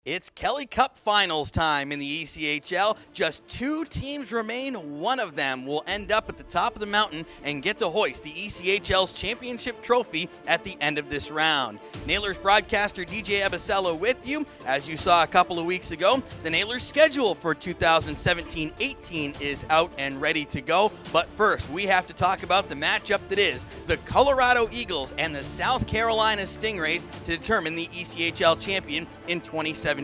It's Kelly Cup Finals time in the ECHL. Just 2 teams remain. One of them will end up at the top of the mountain and get to hoist the ECHL's championship trophy at the end of this round. Nailers broadcaster DJ Abisalih with you. As you saw a couple of weeks ago, the Nailers schedule for 2017-18 is out and ready to go. But first, we have to talk about the matchup that is the Colorado Eagles and the South Carolina Stingrays to determine the ECHL champion in 2017.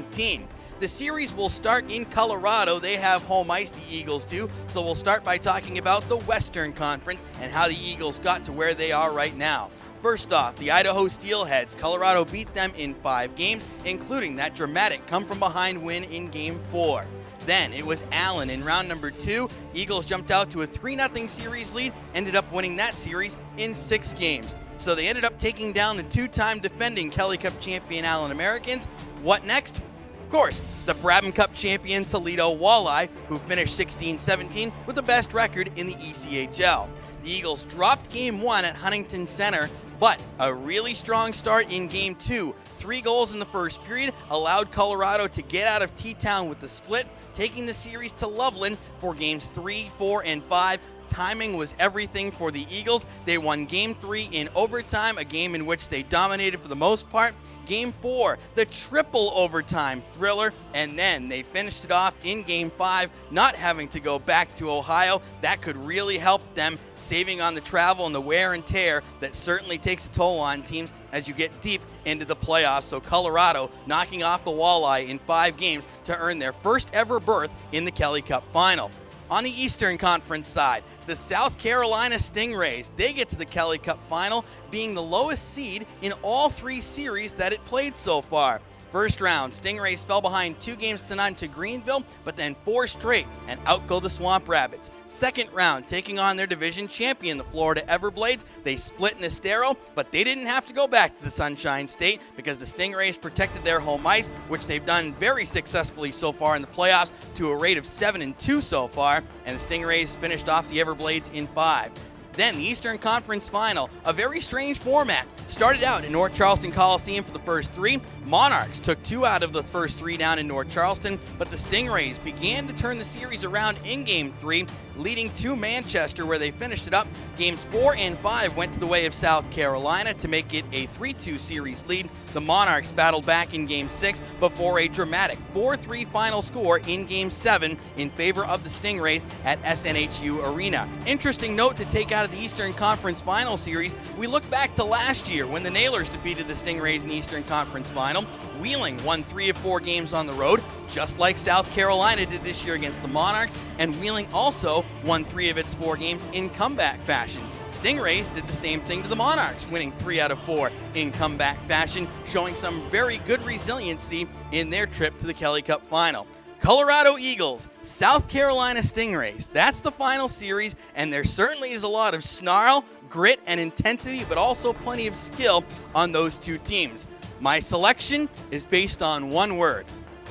The series will start in Colorado. They have home ice, the Eagles do. So we'll start by talking about the Western Conference and how the Eagles got to where they are right now. First off, the Idaho Steelheads. Colorado beat them in 5 games, including that dramatic come-from-behind win in Game 4. Then it was Allen in round number 2. Eagles jumped out to a 3-0 series lead, ended up winning that series in 6 games. So they ended up taking down the 2-time defending Kelly Cup champion Allen Americans. What next? Of course, the Brabham Cup champion Toledo Walleye, who finished 16-17 with the best record in the ECHL. The Eagles dropped Game 1 at Huntington Center, but a really strong start in Game 2. 3 goals in the first period allowed Colorado to get out of T-Town with the split, taking the series to Loveland for Games 3, 4, and 5. Timing was everything for the Eagles. They won Game 3 in overtime, a game in which they dominated for the most part. Game 4, the triple overtime thriller, and then they finished it off in Game 5, not having to go back to Ohio. That could really help them, saving on the travel and the wear and tear that certainly takes a toll on teams as you get deep into the playoffs. So Colorado knocking off the Walleye in 5 games to earn their first ever berth in the Kelly Cup Final. On the Eastern Conference side, the South Carolina Stingrays, they get to the Kelly Cup Final, being the lowest seed in all 3 series that it played so far. First round, Stingrays fell behind 2-0 to Greenville, but then 4 straight, and out go the Swamp Rabbits. Second round, taking on their division champion, the Florida Everblades. They split in Estero, but they didn't have to go back to the Sunshine State because the Stingrays protected their home ice, which they've done very successfully so far in the playoffs to a rate of 7-2 so far, and the Stingrays finished off the Everblades in 5. Then the Eastern Conference Final, a very strange format. Started out in North Charleston Coliseum for the first 3. Monarchs took 2 out of the first 3 down in North Charleston, but the Stingrays began to turn the series around in Game 3, leading to Manchester, where they finished it up. Games 4 and 5 went to the way of South Carolina to make it a 3-2 series lead. The Monarchs battled back in Game 6 before a dramatic 4-3 final score in Game 7 in favor of the Stingrays at SNHU Arena. Interesting note to take out of the Eastern Conference Final Series, we look back to last year when the Nailers defeated the Stingrays in the Eastern Conference Final. Wheeling won 3 of 4 games on the road, just like South Carolina did this year against the Monarchs, and Wheeling also won 3 of its 4 games in comeback fashion. Stingrays did the same thing to the Monarchs, winning 3 out of 4 in comeback fashion, showing some very good resiliency in their trip to the Kelly Cup Final. Colorado Eagles, South Carolina Stingrays. That's the final series, and there certainly is a lot of snarl, grit, and intensity, but also plenty of skill on those 2 teams. My selection is based on one word: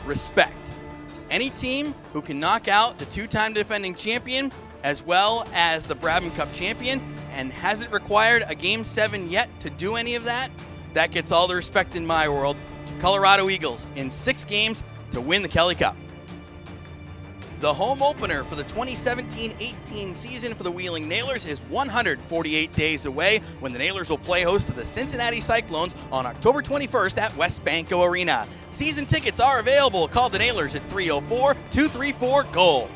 respect. Any team who can knock out the 2-time defending champion as well as the Brabham Cup champion and hasn't required a Game 7 yet to do any of that, that gets all the respect in my world. Colorado Eagles in 6 games to win the Kelly Cup. The home opener for the 2017-18 season for the Wheeling Nailers is 148 days away, when the Nailers will play host to the Cincinnati Cyclones on October 21st at West Banco Arena. Season tickets are available. Call the Nailers at 304-234-GOAL.